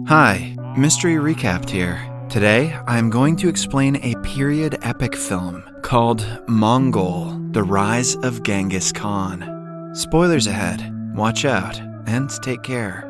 Hi, Mystery Recapped here. Today, I'm going to explain a period epic film called Mongol, The Rise of Genghis Khan. Spoilers ahead, watch out, and take care.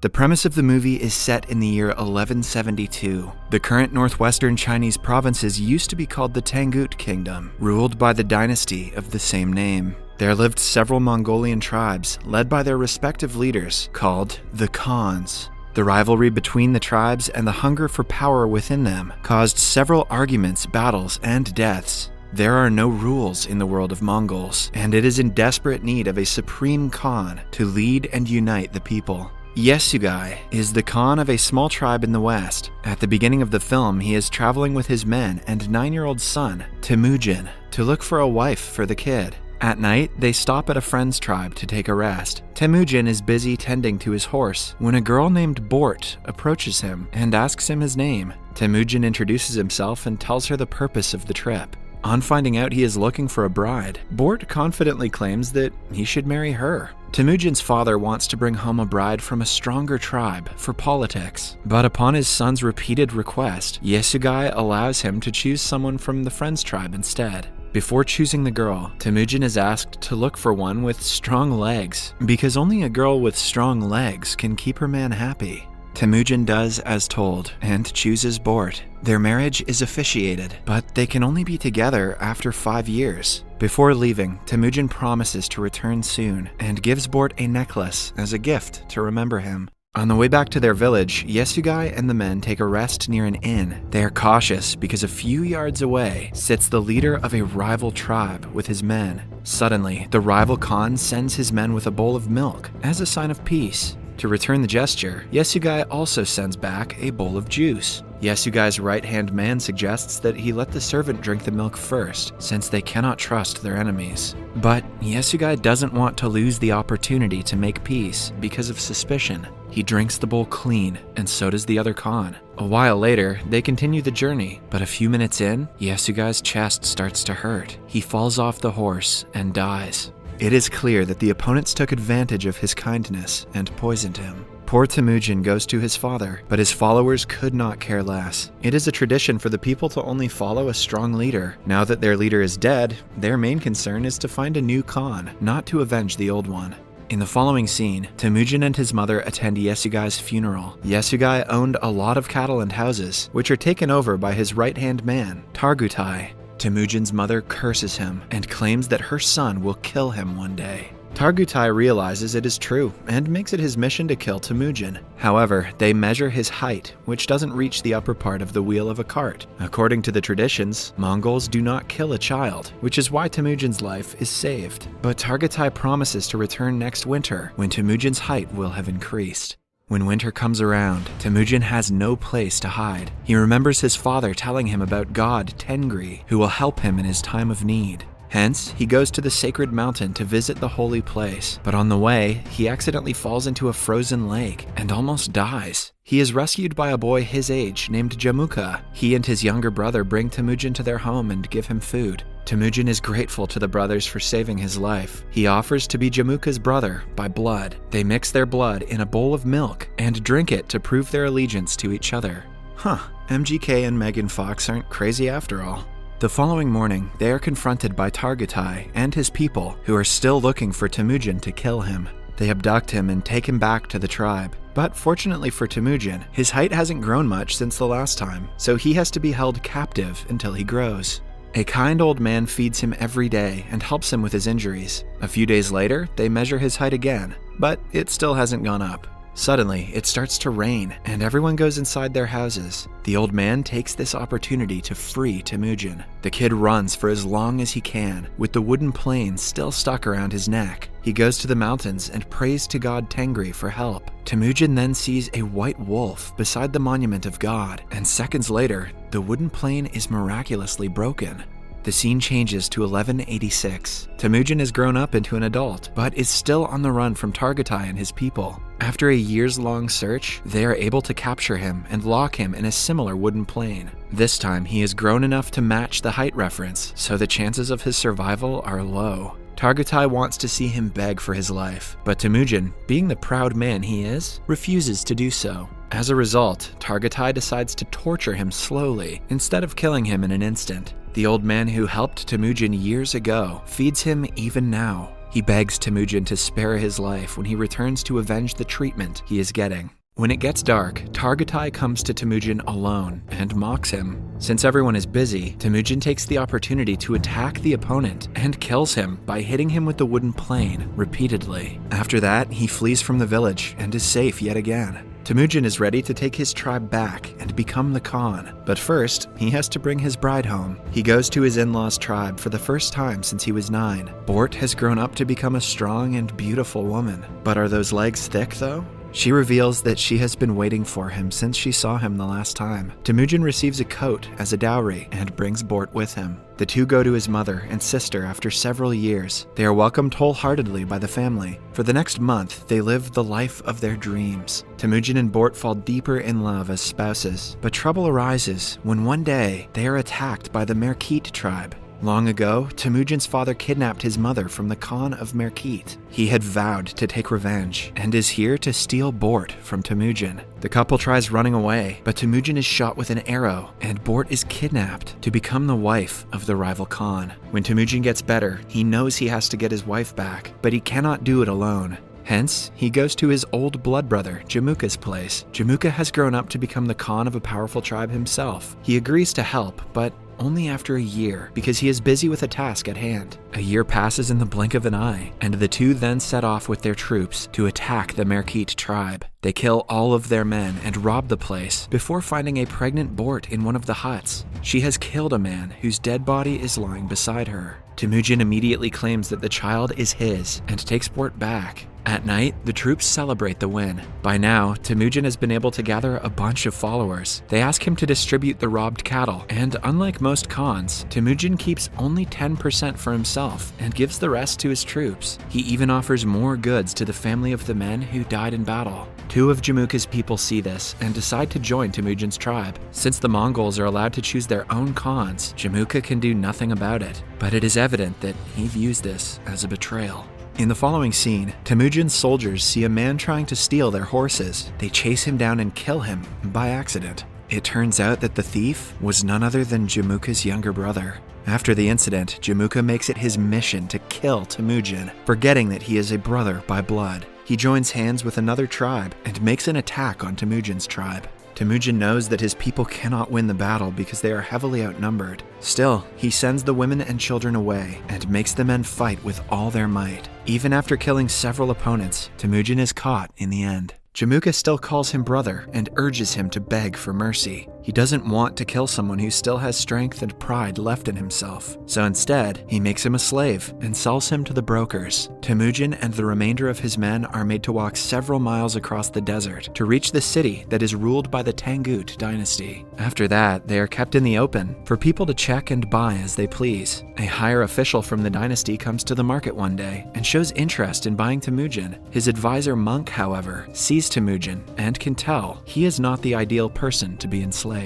The premise of the movie is set in the year 1172. The current northwestern Chinese provinces used to be called the Tangut Kingdom, ruled by the dynasty of the same name. There lived several Mongolian tribes, led by their respective leaders, called the Khans. The rivalry between the tribes and the hunger for power within them caused several arguments, battles, and deaths. There are no rules in the world of Mongols, and it is in desperate need of a supreme Khan to lead and unite the people. Yesugai is the Khan of a small tribe in the west. At the beginning of the film, he is traveling with his men and 9-year-old son, Temujin, to look for a wife for the kid. At night, they stop at a friend's tribe to take a rest. Temujin is busy tending to his horse when a girl named Bort approaches him and asks him his name. Temujin introduces himself and tells her the purpose of the trip. On finding out he is looking for a bride, Bort confidently claims that he should marry her. Temujin's father wants to bring home a bride from a stronger tribe for politics, but upon his son's repeated request, Yesugai allows him to choose someone from the friend's tribe instead. Before choosing the girl, Temujin is asked to look for one with strong legs, because only a girl with strong legs can keep her man happy. Temujin does as told and chooses Bort. Their marriage is officiated, but they can only be together after 5 years. Before leaving, Temujin promises to return soon and gives Bort a necklace as a gift to remember him. On the way back to their village, Yesugai and the men take a rest near an inn. They are cautious because a few yards away sits the leader of a rival tribe with his men. Suddenly, the rival Khan sends his men with a bowl of milk as a sign of peace. To return the gesture, Yesugai also sends back a bowl of juice. Yesugai's right-hand man suggests that he let the servant drink the milk first, since they cannot trust their enemies. But Yesugai doesn't want to lose the opportunity to make peace because of suspicion. He drinks the bowl clean, and so does the other Khan. A while later, they continue the journey, but a few minutes in, Yesugai's chest starts to hurt. He falls off the horse and dies. It is clear that the opponents took advantage of his kindness and poisoned him. Poor Temujin goes to his father, but his followers could not care less. It is a tradition for the people to only follow a strong leader. Now that their leader is dead, their main concern is to find a new Khan, not to avenge the old one. In the following scene, Temujin and his mother attend Yesugai's funeral. Yesugai owned a lot of cattle and houses, which are taken over by his right-hand man, Targutai. Temujin's mother curses him and claims that her son will kill him one day. Targutai realizes it is true and makes it his mission to kill Temujin. However, they measure his height, which doesn't reach the upper part of the wheel of a cart. According to the traditions, Mongols do not kill a child, which is why Temujin's life is saved. But Targutai promises to return next winter when Temujin's height will have increased. When winter comes around, Temujin has no place to hide. He remembers his father telling him about God Tengri, who will help him in his time of need. Hence, he goes to the sacred mountain to visit the holy place, but on the way, he accidentally falls into a frozen lake and almost dies. He is rescued by a boy his age named Jamuka. He and his younger brother bring Temujin to their home and give him food. Temujin is grateful to the brothers for saving his life. He offers to be Jamuka's brother by blood. They mix their blood in a bowl of milk and drink it to prove their allegiance to each other. MGK and Megan Fox aren't crazy after all. The following morning, they are confronted by Targutai and his people, who are still looking for Temujin to kill him. They abduct him and take him back to the tribe. But fortunately for Temujin, his height hasn't grown much since the last time, so he has to be held captive until he grows. A kind old man feeds him every day and helps him with his injuries. A few days later, they measure his height again, but it still hasn't gone up. Suddenly, it starts to rain, and everyone goes inside their houses. The old man takes this opportunity to free Temujin. The kid runs for as long as he can, with the wooden plane still stuck around his neck. He goes to the mountains and prays to God Tengri for help. Temujin then sees a white wolf beside the monument of God, and seconds later, the wooden plane is miraculously broken. The scene changes to 1186. Temujin has grown up into an adult, but is still on the run from Targutai and his people. After a years-long search, they are able to capture him and lock him in a similar wooden plane. This time, he has grown enough to match the height reference, so the chances of his survival are low. Targatai wants to see him beg for his life, but Temujin, being the proud man he is, refuses to do so. As a result, Targatai decides to torture him slowly instead of killing him in an instant. The old man who helped Temujin years ago feeds him even now. He begs Temujin to spare his life when he returns to avenge the treatment he is getting. When it gets dark, Targatai comes to Temujin alone and mocks him. Since everyone is busy, Temujin takes the opportunity to attack the opponent and kills him by hitting him with the wooden plane repeatedly. After that, he flees from the village and is safe yet again. Temujin is ready to take his tribe back and become the Khan, but first, he has to bring his bride home. He goes to his in-laws' tribe for the first time since he was 9. Bort has grown up to become a strong and beautiful woman. But are those legs thick, though? She reveals that she has been waiting for him since she saw him the last time. Temujin receives a coat as a dowry and brings Bort with him. The two go to his mother and sister after several years. They are welcomed wholeheartedly by the family. For the next month, they live the life of their dreams. Temujin and Bort fall deeper in love as spouses, but trouble arises when one day they are attacked by the Merkit tribe. Long ago, Temujin's father kidnapped his mother from the Khan of Merkit. He had vowed to take revenge and is here to steal Bort from Temujin. The couple tries running away, but Temujin is shot with an arrow and Bort is kidnapped to become the wife of the rival Khan. When Temujin gets better, he knows he has to get his wife back, but he cannot do it alone. Hence, he goes to his old blood brother, Jamuka's place. Jamuka has grown up to become the Khan of a powerful tribe himself. He agrees to help, but only after a year, because he is busy with a task at hand. A year passes in the blink of an eye, and the two then set off with their troops to attack the Merkit tribe. They kill all of their men and rob the place before finding a pregnant Bort in one of the huts. She has killed a man whose dead body is lying beside her. Temujin immediately claims that the child is his and takes Bort back. At night, the troops celebrate the win. By now, Temujin has been able to gather a bunch of followers. They ask him to distribute the robbed cattle, and unlike most Khans, Temujin keeps only 10% for himself and gives the rest to his troops. He even offers more goods to the family of the men who died in battle. 2 of Jamuka's people see this and decide to join Temujin's tribe. Since the Mongols are allowed to choose their own Khans, Jamuka can do nothing about it. But it is evident that he views this as a betrayal. In the following scene, Temujin's soldiers see a man trying to steal their horses. They chase him down and kill him by accident. It turns out that the thief was none other than Jamuka's younger brother. After the incident, Jamuka makes it his mission to kill Temujin, forgetting that he is a brother by blood. He joins hands with another tribe and makes an attack on Temujin's tribe. Temujin knows that his people cannot win the battle because they are heavily outnumbered. Still, he sends the women and children away and makes the men fight with all their might. Even after killing several opponents, Temujin is caught in the end. Jamuka still calls him brother and urges him to beg for mercy. He doesn't want to kill someone who still has strength and pride left in himself. So instead, he makes him a slave and sells him to the brokers. Temujin and the remainder of his men are made to walk several miles across the desert to reach the city that is ruled by the Tangut dynasty. After that, they are kept in the open for people to check and buy as they please. A higher official from the dynasty comes to the market one day and shows interest in buying Temujin. His advisor Monk, however, sees Temujin and can tell he is not the ideal person to be enslaved.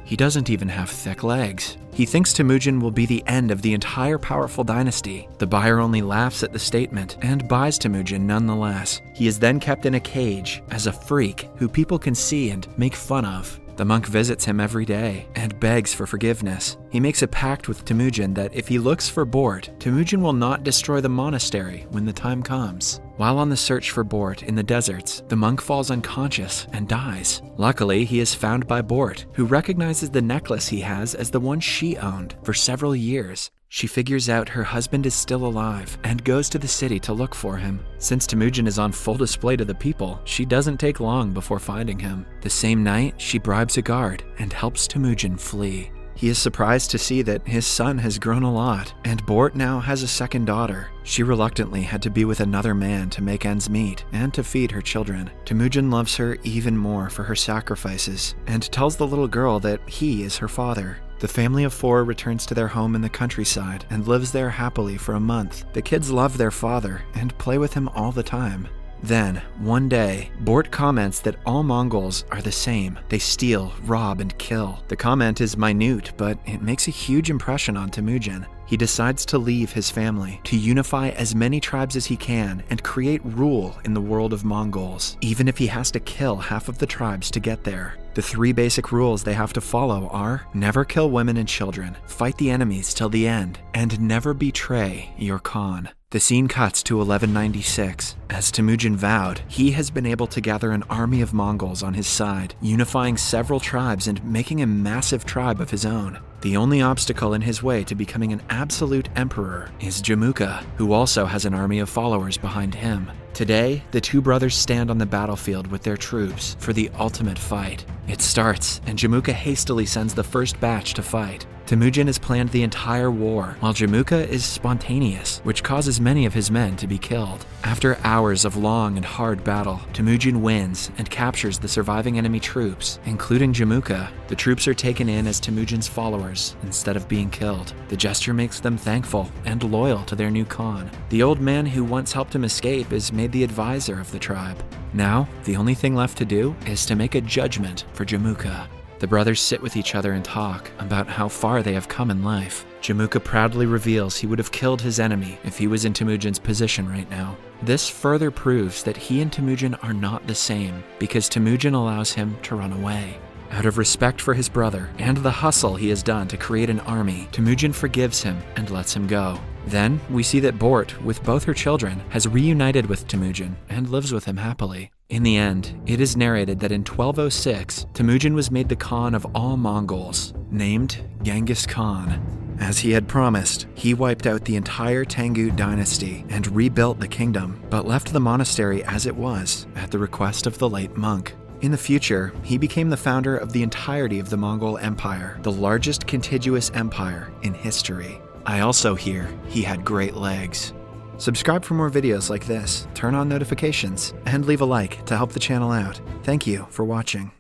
He doesn't even have thick legs. He thinks Temujin will be the end of the entire powerful dynasty. The buyer only laughs at the statement and buys Temujin nonetheless. He is then kept in a cage as a freak who people can see and make fun of. The monk visits him every day and begs for forgiveness. He makes a pact with Temujin that if he looks for Bort, Temujin will not destroy the monastery when the time comes. While on the search for Bort in the deserts, the monk falls unconscious and dies. Luckily, he is found by Bort, who recognizes the necklace he has as the one she owned for several years. She figures out her husband is still alive and goes to the city to look for him. Since Temujin is on full display to the people, she doesn't take long before finding him. The same night, she bribes a guard and helps Temujin flee. He is surprised to see that his son has grown a lot, and Bort now has a second daughter. She reluctantly had to be with another man to make ends meet and to feed her children. Temujin loves her even more for her sacrifices and tells the little girl that he is her father. The family of 4 returns to their home in the countryside and lives there happily for a month. The kids love their father and play with him all the time. Then, one day, Bort comments that all Mongols are the same. They steal, rob, and kill. The comment is minute, but it makes a huge impression on Temujin. He he decides to leave his family, to unify as many tribes as he can and create rule in the world of Mongols, even if he has to kill half of the tribes to get there. The 3 basic rules they have to follow are: never kill women and children, fight the enemies till the end, and never betray your Khan. The scene cuts to 1196. As Temujin vowed, he has been able to gather an army of Mongols on his side, unifying several tribes and making a massive tribe of his own. The only obstacle in his way to becoming an absolute emperor is Jamuka, who also has an army of followers behind him. Today, the 2 brothers stand on the battlefield with their troops for the ultimate fight. It starts, and Jamuka hastily sends the first batch to fight. Temujin has planned the entire war, while Jamuka is spontaneous, which causes many of his men to be killed. After hours of long and hard battle, Temujin wins and captures the surviving enemy troops, including Jamuka. The troops are taken in as Temujin's followers instead of being killed. The gesture makes them thankful and loyal to their new Khan. The old man who once helped him escape is made the advisor of the tribe. Now, the only thing left to do is to make a judgment for Jamuka. The brothers sit with each other and talk about how far they have come in life. Jamuka proudly reveals he would have killed his enemy if he was in Temujin's position right now. This further proves that he and Temujin are not the same, because Temujin allows him to run away. Out of respect for his brother and the hustle he has done to create an army, Temujin forgives him and lets him go. Then, we see that Bort, with both her children, has reunited with Temujin and lives with him happily. In the end, it is narrated that in 1206, Temujin was made the Khan of all Mongols, named Genghis Khan. As he had promised, he wiped out the entire Tangut dynasty and rebuilt the kingdom, but left the monastery as it was, at the request of the late monk. In the future, he became the founder of the entirety of the Mongol Empire, the largest contiguous empire in history. I also hear he had great legs. Subscribe for more videos like this, turn on notifications, and leave a like to help the channel out. Thank you for watching.